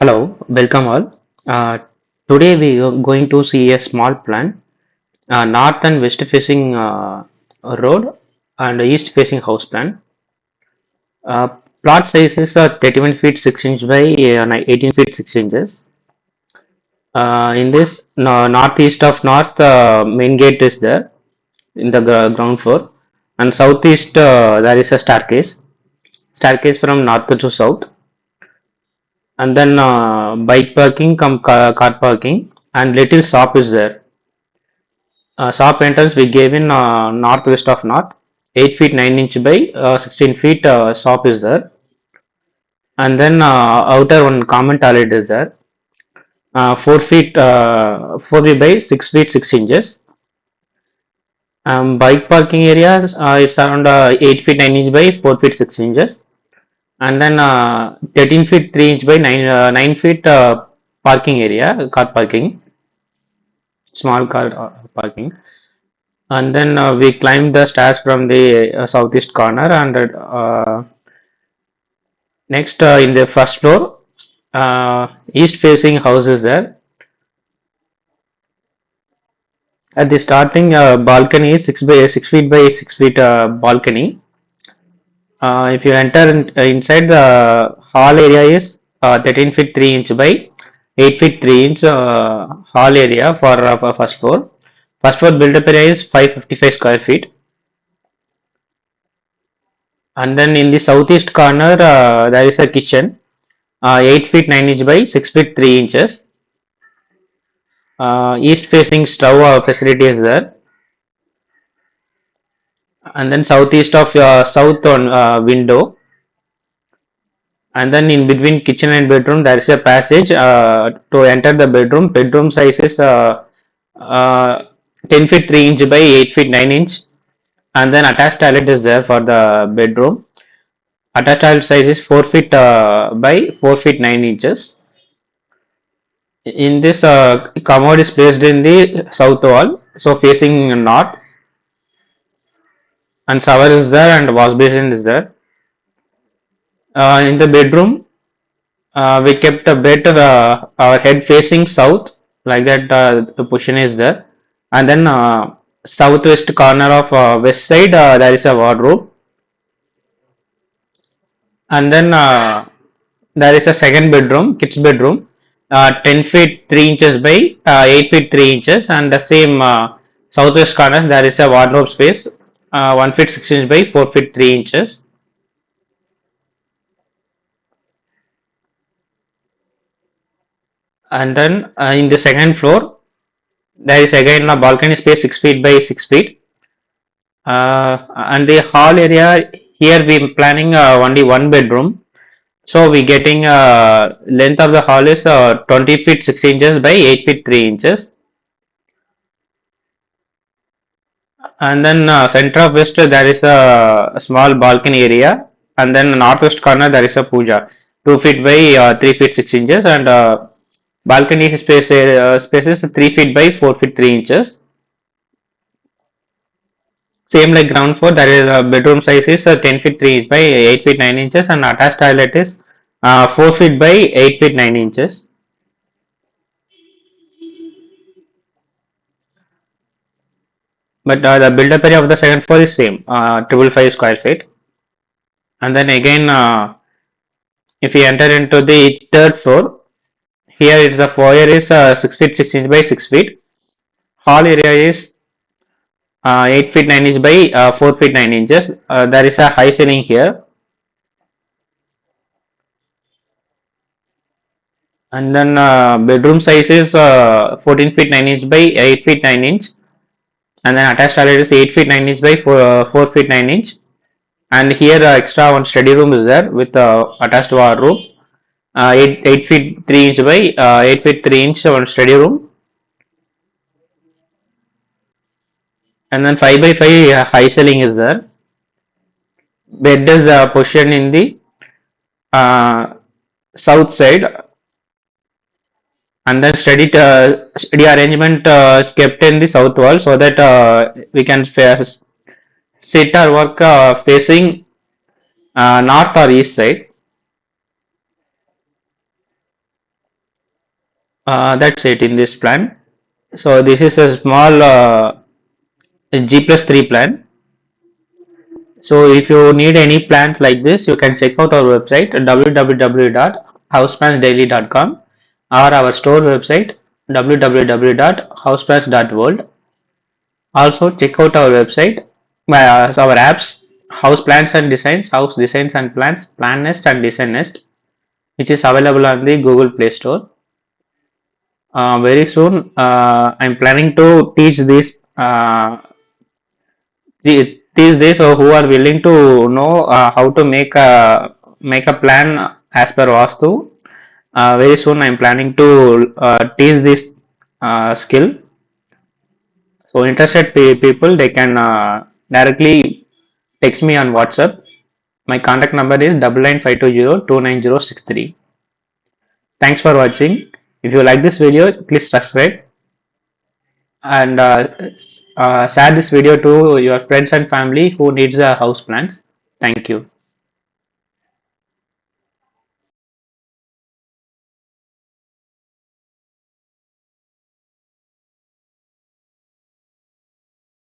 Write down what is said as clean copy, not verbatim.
Hello, welcome all. Today we are going to see a small plan, north and west facing road and east facing house plan. Uh, Plot size is 31 feet 6 inch by 18 feet 6 inches. In this northeast of north, main gate is there in the ground floor, and southeast there is a staircase from north to south, and then bike parking, car parking, and little shop is there. Shop entrance we gave in northwest of north, 8 feet 9 inch by 16 feet shop is there, and then outer one common toilet is there, 4 feet 4 feet by 6 feet 6 inches. Bike parking area it's around 8 feet 9 inch by 4 feet 6 inches, and then 13 feet 3 inch by 9 feet parking area, car parking, small car parking. And then we climbed the stairs from the southeast corner, and next in the first floor, east facing house is there. At the starting balcony is 6 feet by 6 feet balcony. If you enter inside, the hall area is 13 feet 3 inch by 8 feet 3 inch hall area for first floor. First floor build up area is 555 square feet. And then in the southeast corner there is a kitchen, 8 feet 9 inch by 6 feet 3 inches. East facing stove facility is there, and then southeast of south on window, and then in between kitchen and bedroom there is a passage to enter the bedroom. Bedroom size is 10 feet 3 inch by 8 feet 9 inch, and then attached toilet is there for the bedroom. Attached toilet size is 4 feet by 4 feet 9 inches. In this commode is placed in the south wall, so facing north, and shower is there and wash basin is there. In the bedroom, we kept a bed our head facing south, like that. The position is there, and then southwest corner of west side there is a wardrobe, and then there is a second bedroom, kids bedroom, 10 feet 3 inches by 8 feet 3 inches, and the same southwest corner there is a wardrobe space, 1 feet 6 inches by 4 feet 3 inches. And then in the second floor there is again a balcony space 6 feet by 6 feet, and the hall area here we planning only one bedroom, so we getting length of the hall is 20 feet 6 inches by 8 feet 3 inches. And then center of west there is a small balcony area, and then northwest corner there is a puja 2 feet by 3 feet 6 inches, and balcony space is 3 feet by 4 feet 3 inches. Same like ground floor, there is a bedroom size is 10 feet 3 inch by 8 feet 9 inches, and attached toilet is 4 feet by 8 feet 9 inches. But the build up area of the second floor is same, 555 square feet. And then again, if you enter into the third floor, here it's the foyer is 6 feet 6 inch by 6 feet. Hall area is 8 feet 9 inch by 4 feet 9 inches. There is a high ceiling here. And then bedroom size is 14 feet 9 inch by 8 feet 9 inch. And then attached toilet is 8 feet 9 inch by 4 feet 9 inch. And here extra one study room is there with attached wardrobe. 8 feet 3 inch by 8 feet 3 inch one study room, and then 5 by 5 high ceiling is there. Bed is positioned in the south side, and then study arrangement is kept in the south wall, so that we can sit or work facing north or east side. That's it in this plan. So this is a small G+3 plan. So if you need any plans like this, you can check out our website www.houseplansdaily.com or our store website www.houseplans.world. Also check out our website, our apps, House Plans and Designs, House Designs and Plans, Plan Nest and Design Nest, which is available on the Google Play Store. Very soon, I'm planning to teach this these days, so who are willing to know how to make a plan as per Vastu. Very soon, I'm planning to teach this skill. So interested people, they can directly text me on WhatsApp. My contact number is 9952029063. Thanks for watching. If you like this video, please subscribe and share this video to your friends and family who needs a house plans. Thank you.